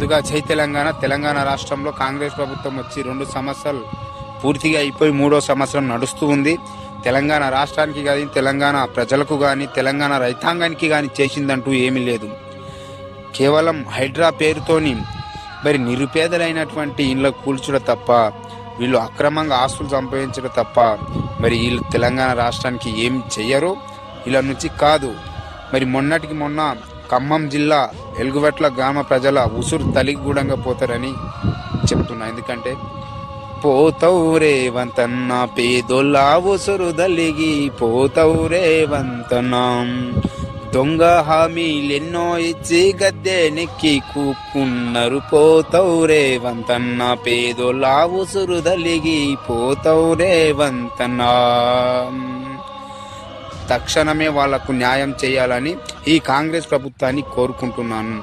ముందుగా జై తెలంగాణ. తెలంగాణ రాష్ట్రంలో కాంగ్రెస్ ప్రభుత్వం వచ్చి 2 సంవత్సరాలు పూర్తిగా అయిపోయి 3వ సంవత్సరం నడుస్తూ ఉంది. తెలంగాణ రాష్ట్రానికి కానీ, తెలంగాణ ప్రజలకు కానీ, తెలంగాణ రైతాంగానికి కానీ చేసిందంటూ ఏమీ లేదు. కేవలం హైడ్రా పేరుతోని మరి నిరుపేదలైనటువంటి ఇళ్ళకు కూల్చడం తప్ప, వీళ్ళు అక్రమంగా ఆస్తులు సంపాదించడం తప్ప మరి వీళ్ళు తెలంగాణ రాష్ట్రానికి ఏం చెయ్యరు. ఇలా నుంచి కాదు. మరి మొన్నటికి మొన్న ఖమ్మం జిల్లా ఎలుగువెట్ల గ్రామ ప్రజల ఉసురు తలిగూడంగా పోతారని చెప్తున్నా. ఎందుకంటే పోతౌరే వంతన్న పేదోళ్ళ ఉసురు దలిగి పోతౌరే వంతన్న, దొంగ హామీలెన్నో ఇచ్చి గద్దె నెక్కి కూకున్నారు పోతౌరే వంతన్న పేదోళ్ళ ఉసురు దలిగి పోతౌరే వంతన్న. తక్షణమే వాళ్లకు న్యాయం చేయాలని ఈ కాంగ్రెస్ ప్రభుత్వాన్ని కోరుకుంటున్నాను.